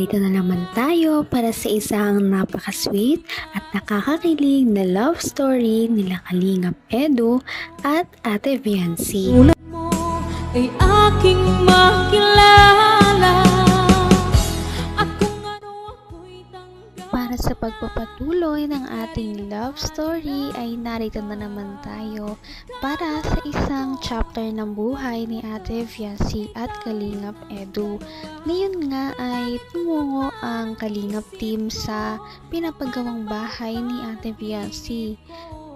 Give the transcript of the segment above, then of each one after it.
narito na naman tayo para sa isang napaka-sweet at nakakakilig na love story nila Kalingap Edu at Ate Viancy. Tulad mo ay aking makilala at kung ano ako'y tanggap. Para sa pagpapatuloy ng ating love story ay narito na naman tayo para sa isang chapter ng buhay ni Ate Viancy at Kalingap Edu. Ngayon nga ay tumungo ang Kalingap team sa pinapagawang bahay ni Ate Viancy.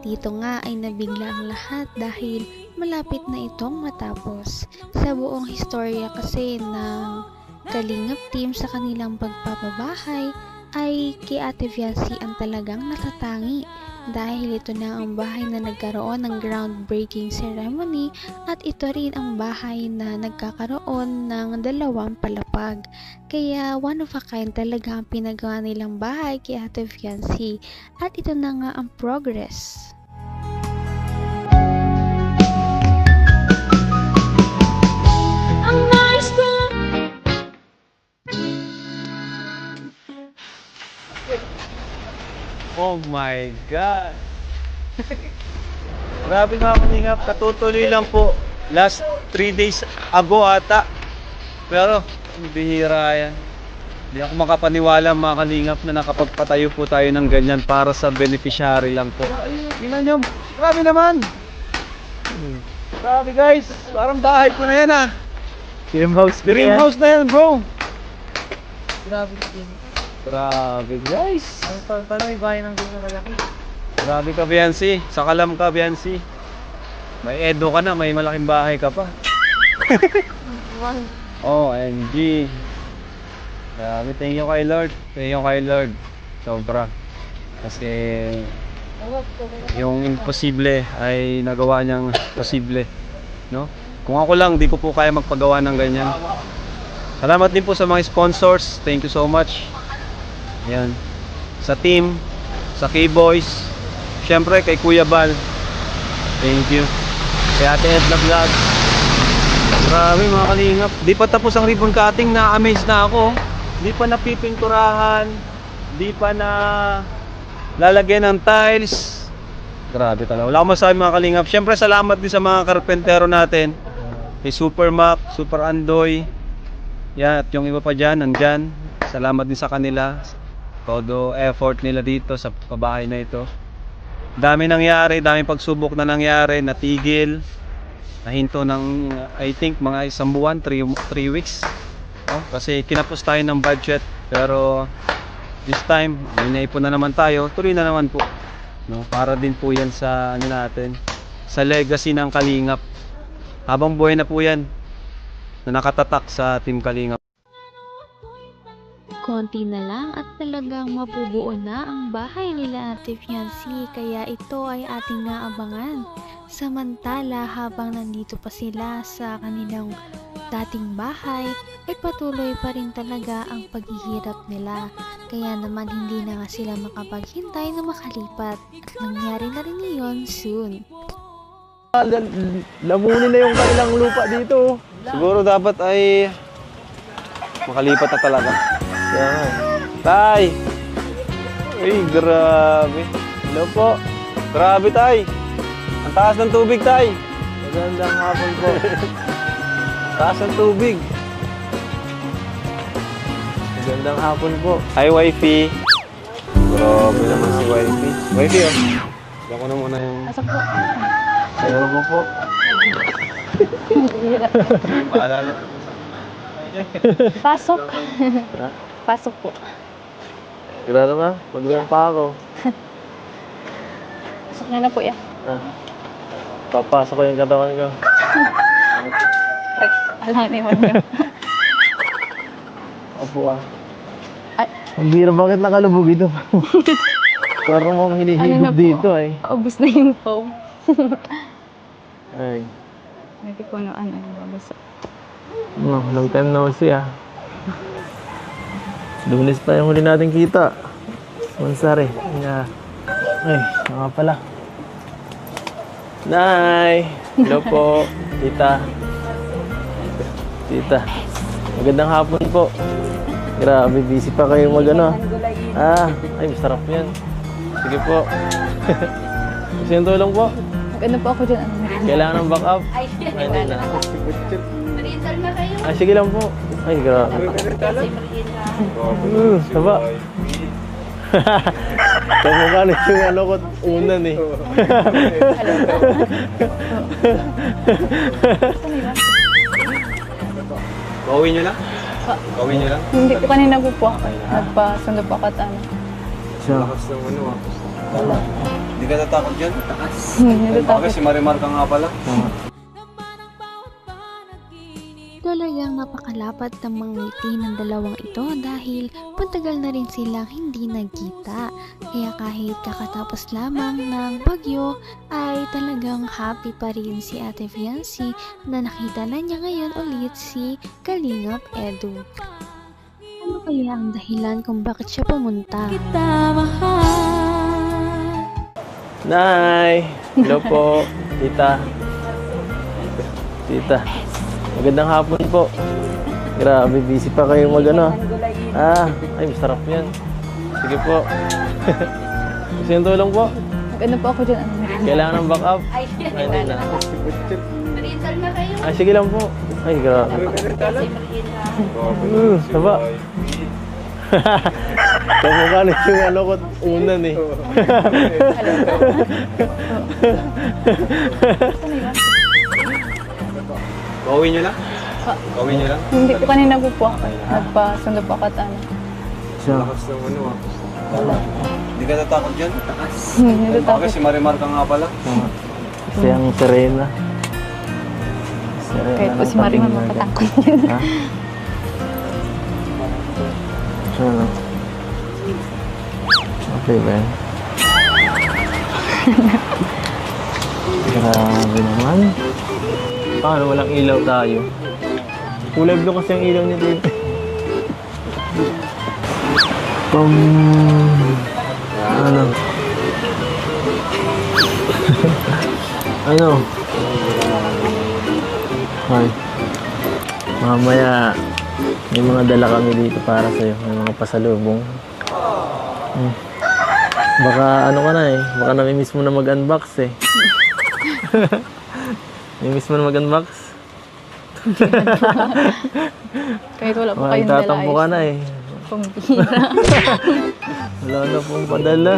Dito nga ay nabigla ang lahat dahil malapit na itong matapos. Sa buong historya kasi ng Kalingap team sa kanilang pagpapabahay ay kay Ate Viancy ang talagang natatangi dahil ito na ang bahay na nagkaroon ng groundbreaking ceremony at ito rin ang bahay na nagkakaroon ng 2 palapag. Kaya one of a kind talaga ang pinagawa nilang bahay kay Ate Viancy at ito na nga ang progress. Ang nais ko Oh my God! Grabe mga Kalingap, katutuloy lang po. Last 3 days ago ata. Pero, bihira yan. Hindi ako makapaniwala mga Kalingap na nakapagpatayo po tayo ng ganyan para sa beneficiary lang po. Tingnan nyo, grabe naman! Grabe guys, parang bahay ko na yan ah. Dream house. Dream house na yan bro! Grabe guys! Paano may bahay ng ganyan malaki? Grabe ka, Viancy. Sakalam ka, Viancy. May Edo ka na, may malaking bahay ka pa. OMG. Grabe, thank you kay Lord. Thank you kay Lord. Sobra. Kasi yung imposible ay nagawa niyang posible. No? Kung ako lang, di ko po kaya magpagawa ng ganyan. Salamat din po sa mga sponsors. Thank you so much. Yan. Sa team, sa K-Boys, syempre kay Kuya Bal. Thank you. Kay Ate Edna Vlog. Grabe mga Kalingap. Di pa tapos ang ribbon cutting, na-amaze na ako. Di pa napipinturahan. Di pa na lalagyan ng tiles. Grabe talaga. Wala akong masabi mga Kalingap. Syempre salamat din sa mga karpentero natin. Kay Super Mac, Super Andoy. Yan, at yung iba pa dyan, nandyan. Salamat din sa kanila. Todo effort nila dito sa pabahay na ito. Dami nangyari, daming pagsubok na nangyari, natigil, nahinto ng I think mga 1 buwan, 3 weeks. Kasi kinapos tayo ng budget, pero this time, may naipon na naman tayo, tuloy na naman po. No? Para din po yan sa ano natin, sa legacy ng Kalingap. Habang buhay na po yan, na nakatatak sa Team Kalingap. Konti na lang at talagang mabubuo na ang bahay nila Ate Viancy, kaya ito ay ating naabangan. Samantala habang nandito pa sila sa kanilang dating bahay, ay patuloy pa rin talaga ang paghihirap nila. Kaya naman hindi na nga sila makapaghintay na makalipat at nangyari na rin iyon soon. Lamunin na yung kanilang lupa dito. Siguro dapat ay makalipat na talaga. Yan. Tay! Ay, grabe. Hello po. Grabe, Tay. Ang taas ng tubig, Tay. Magandang hapon po. Taas ng tubig. Magandang hapon po. Hi, wifey. Grabe naman si wifey. Wifey, oh. Diyan ko na muna yung... Pasok po. Ayaw ko po. Paalala. Pasok. Pasok po. Sigurado ka? Magandang pa ako. Pasok na po yan. Papasok ko yung katawan ko. Alam ni Juan. Opo ah. Ang bira, bakit nakalubog ito? Parang mong hinihigop dito ay. Ubus na yung foam. Ay. Hindi ko na ano yung babasa. Long time no see ah. Lunes pa yung huli natin kita. Mansari. Yeah. Ay, nga pala. Nay! Hello po, tita. Tita. Magandang hapon po. Grabe, busy pa kayo mag ano. Ay, masarap yan. Sige po. Gusto yung tulong po? Ano po ako dyan? Kailangan ng backup? Ay, hindi na. Ay, sige lang po. Ay, grabe. Saba. Kamukha na yung ano ko unan eh. Gawin nyo lang? Gawin nyo lang? Hindi ko kanina po ako. Nagpasundo po ako at ano. Lakas ng ano ah. Hindi ka natakot dyan? Hindi Bakit si Marimar ka nga pala? Talagang napakalapat ng mga ngiti ng dalawang ito dahil puntagal na rin silang hindi nagkita. Kaya kahit kakatapos lamang ng bagyo ay talagang happy pa rin si Ate Fiancy na nakita na niya ngayon ulit si Kalingap Edu. Ano kaya ang dahilan kung bakit siya pumunta? Kita mahal. Nay! Hello po, tita. Tita. Magandang hapon po. Grabe, busy pa kayo mag ano. Ay, masarap yan. Sige po. Gusto yung tulong po? Ano po ako dyan? Kailangan ng backup? Ay, hindi na. Ay, sige lang po. Ay, grabe. Saba. Kamukha na yung ano ko unan eh. Gawin nyo lang? Gawin nyo lang? Hindi ko kanina po ako. Nagpasundo po ako at ano. Lakas ng ano ah. Hindi ka natakot dyan? Hindi ko Bakit si Marimar ka nga pala? Kasi ang Serena. Kahit po si Marimar makatakot. Ha? Ano? Okay ba yan? Grabe naman. Paano walang ilaw tayo? Kulay blue kasi ang ilaw niya dito. Ano? Ano? Hi. Mamaya may mga dala kami dito para sa'yo. May mga pasalubong. Baka ano ka na eh. Baka nami-miss mo na mag-unbox eh. Nami-miss mo na mag-unbox? Kahit wala po Baka kayong dala. tatampo ka na eh. Pambira. Wala na pong padala.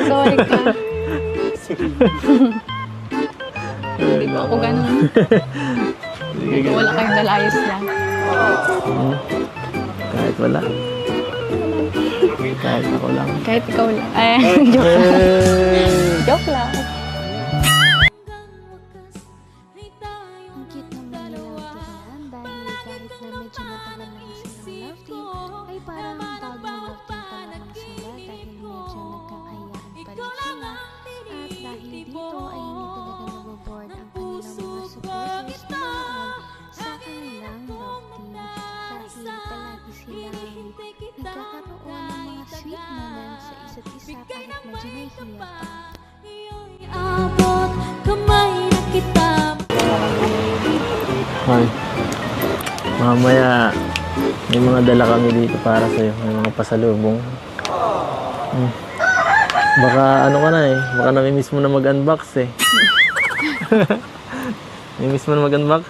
Sorry ka. Hindi po ako ganun. Hindi wala kayong dala, ayos lang. Kahit wala. Kahit ako lang. Kahit ikaw lang. Joke lang. Joke lang. Ang cute naman nilang tingnan dahil kahit na medyo matagal na silang love team ay parang bagong love team pa naman sila dahil medyo nagkakayaan pa rin sila at dahil dito ay hindi talaga naboboard ang kanilang mga supporters na noon sa kanilang love team dahil palagi silang nagkakaroon ng mga sweet moments sa isa't isa kahit medyo nahihiya pa. Abot kamay na kita. Hi. Mamaya may mga dala kami dito para sa'yo. May mga pasalubong. Baka ano ka na eh. Baka nami-miss mo na mag-unbox eh. Nami-miss mo na mag-unbox?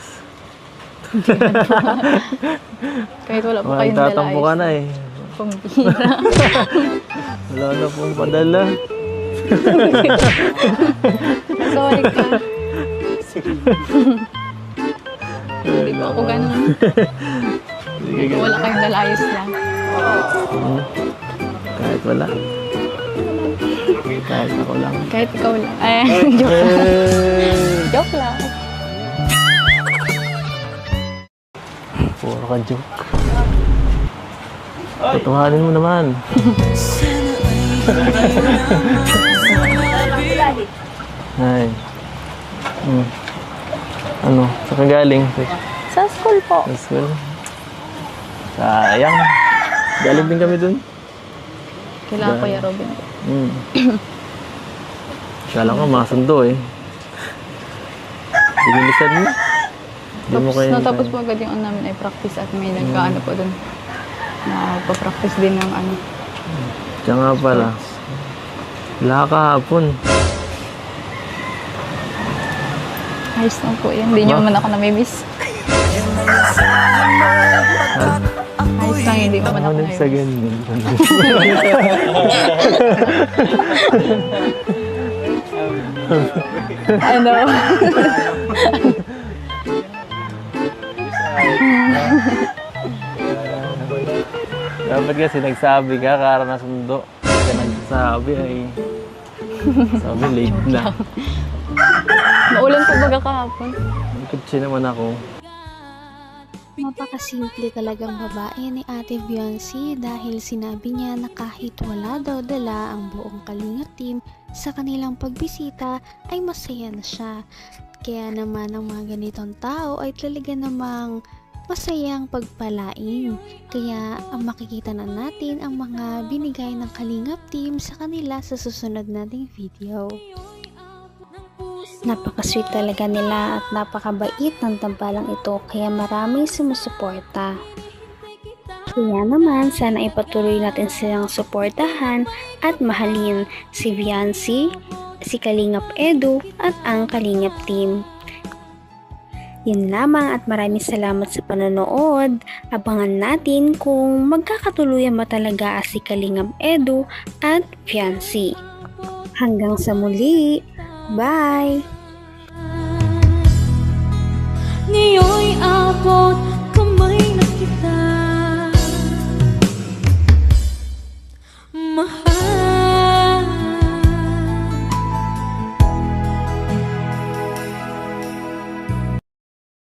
Kahit wala po Baka kayong dala, tatampo ayos ka na lang. eh. Pambira. Wala na pong padala. Sorry ka. Hindi po ako ganun. Sige, Wala kayong dala, ayos lang. kahit wala. Kahit ako lang. Kahit ikaw lang. Joke lang. Joke lang. Puro ka joke. Tutuhanin mo naman. Ay. Ano? Saan ka galing? Sa school po. Sa school? Sayang. Galing din kami dun. Kailangan Kuya Robin. Kala ko masundo eh. Dinilisan mo. Di mo kayo Natapos po agad yung ano namin ay practice at may nagkaano po doon. Nagpa-practice din ng ano. Siya nga pala. Wala kahapon. Ayos lang po yan. Hindi nyo man ako namimiss. Ayos lang, hindi mo man ako namimiss. Sa ganyan. Ano? Dapat kasi nagsabi ka, kara na sundo. Kasi nagsabi ay... Sabi, late na. Maulan po baga kahapon. Kutsi naman ako. Napakasimple talagang babae ni Ate Beyonce dahil sinabi niya na kahit wala daw dala ang buong Kalingap team sa kanilang pagbisita ay masaya na siya. Kaya naman ang mga ganitong tao ay talaga namang masayang pagpalain. Kaya ang makikita na natin ang mga binigay ng Kalingap team sa kanila sa susunod nating video. Napaka-sweet talaga nila at napakabait ng tambalang ito kaya maraming sumusuporta. Kaya naman sana ipatuloy natin silang suportahan at mahalin si Beyonce, si Kalingap Edu at ang Kalingap team. Yun lamang at maraming salamat sa panonood. Abangan natin kung magkakatuluyan ba talaga si Kalingap Edu at Beyonce. Hanggang sa muli. Bye! Ngayon'y abot